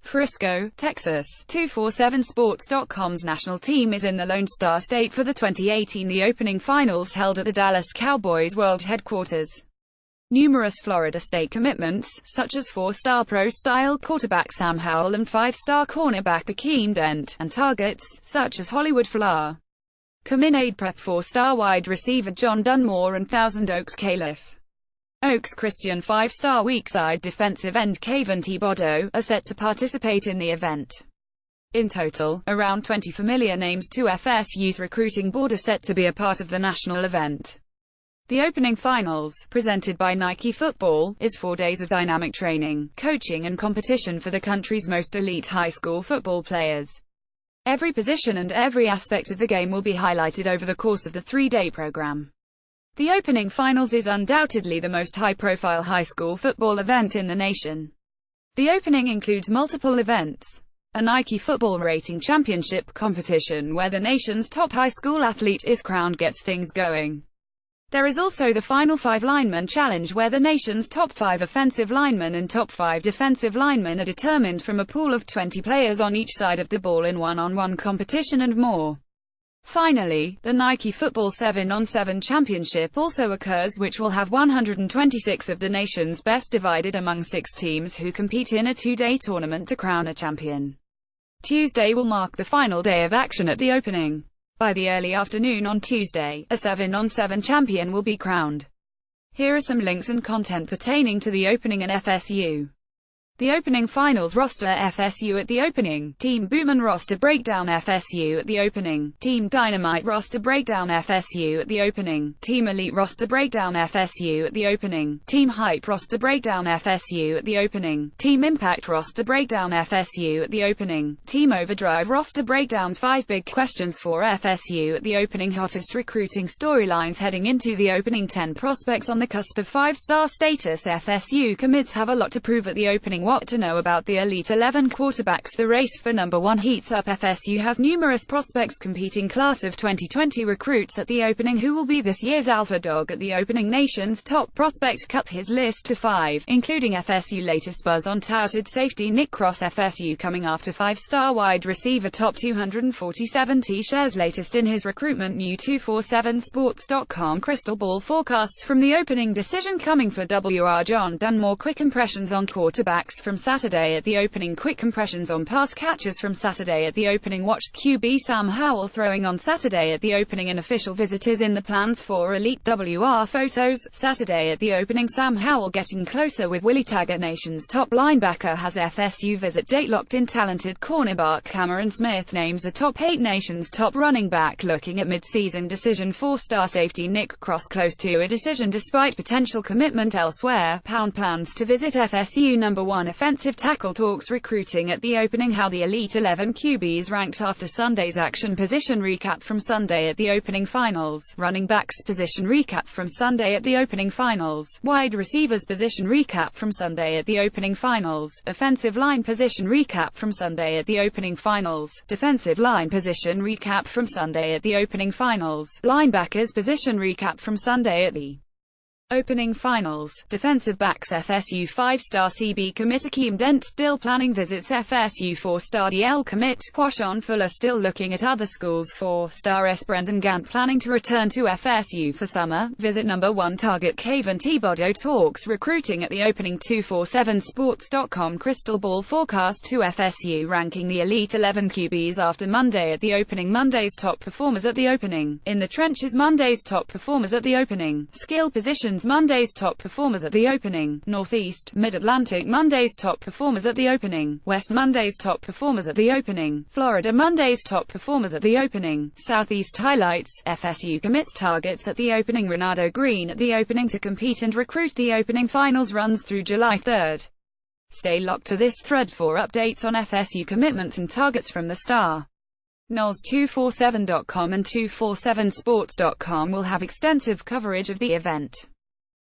Frisco, Texas. 247sports.com's national team is in the Lone Star State for the 2018 The Opening Finals held at the Dallas Cowboys World Headquarters. Numerous Florida State commitments, such as 4-star pro-style quarterback Sam Howell and 5-star cornerback Akeem Dent, and targets, such as Hollywood Flower, Chaminade Prep 4-star wide receiver John Dunmore and Thousand Oaks Caliph Oaks Christian 5-star weak-side defensive end Kayvon Thibodeaux, are set to participate in the event. In total, around 20 familiar names to FSU's recruiting board are set to be a part of the national event. The Opening Finals, presented by Nike Football, is 4 days of dynamic training, coaching and competition for the country's most elite high school football players. Every position and every aspect of the game will be highlighted over the course of the 3-day program. The Opening Finals is undoubtedly the most high-profile high school football event in the nation. The Opening includes multiple events: a Nike Football Rating Championship competition where the nation's top high school athlete is crowned gets things going. There is also the Final 5 Lineman Challenge where the nation's top 5 offensive linemen and top 5 defensive linemen are determined from a pool of 20 players on each side of the ball in one-on-one competition and more. Finally, the Nike Football 7-on-7 Championship also occurs, which will have 126 of the nation's best divided among 6 teams who compete in a 2-day tournament to crown a champion. Tuesday will mark the final day of action at the Opening. By the early afternoon on Tuesday, a 7-on-7 champion will be crowned. Here are some links and content pertaining to the Opening and FSU. The Opening Finals roster: FSU at the Opening. Team Bootman roster breakdown: FSU at the Opening. Team Dynamite roster breakdown: FSU at the Opening. Team Elite roster breakdown: FSU at the Opening. Team Hype roster breakdown: FSU at the Opening. Team Impact roster breakdown: FSU at the Opening. Team Overdrive roster breakdown. 5 big questions for FSU at the Opening. Hottest recruiting storylines heading into the Opening. 10 prospects on the cusp of 5-star status. FSU commits have a lot to prove at the Opening. What to know about the Elite 11 quarterbacks? The race for number 1 heats up. FSU has numerous prospects competing. Class of 2020 recruits at the Opening. Who will be this year's alpha dog at the Opening? Nation's top prospect cut his list to 5, including FSU latest buzz on touted safety Nick Cross. FSU coming after 5-star wide receiver top 247 T-shares latest in his recruitment. New 247sports.com crystal ball forecasts from the Opening decision coming for WR John Dunmore. Quick impressions on quarterbacks from Saturday at the Opening. Quick impressions on pass catchers from Saturday at the Opening. Watched QB Sam Howell throwing on Saturday at the Opening and official visitors in the plans for Elite WR photos. Saturday at the Opening, Sam Howell getting closer with Willie Taggart. Nation's top linebacker has FSU visit date locked in. Talented cornerback Cameron Smith names the top 8 nation's top running back. Looking at mid-season decision: 4-star safety Nick Cross close to a decision despite potential commitment elsewhere. Pound plans to visit FSU. Number 1 offensive tackle talks recruiting at the Opening. How the Elite 11 QBs ranked after Sunday's action. Position recap from Sunday at the Opening Finals. Running backs position recap from Sunday at the Opening Finals. Wide receivers position recap from Sunday at the Opening Finals. Offensive line position recap from Sunday at the Opening Finals. Defensive line position recap from Sunday at the Opening Finals. Linebackers position recap from Sunday at the Opening Finals. Defensive backs: FSU 5-star CB commit Akeem Dent still planning visits. FSU 4-star DL commit Quashon Fuller still looking at other schools. 4-star S. Brendan Gant planning to return to FSU for summer. Visit number 1 target Kayvon Thibodeaux talks recruiting at the Opening. 247sports.com crystal ball forecast to FSU ranking the Elite 11 QBs after Monday at the Opening. Monday's top performers at the Opening. In the trenches: Monday's top performers at the Opening. Skill positions: Monday's top performers at the Opening. Northeast, Mid-Atlantic: Monday's top performers at the Opening. West: Monday's top performers at the Opening. Florida: Monday's top performers at the Opening. Southeast highlights: FSU commits targets at the Opening. Renardo Green at the Opening to compete and recruit. The Opening Finals runs through July 3rd. Stay locked to this thread for updates on FSU commitments and targets from the Star. Noles247.com and 247sports.com will have extensive coverage of the event.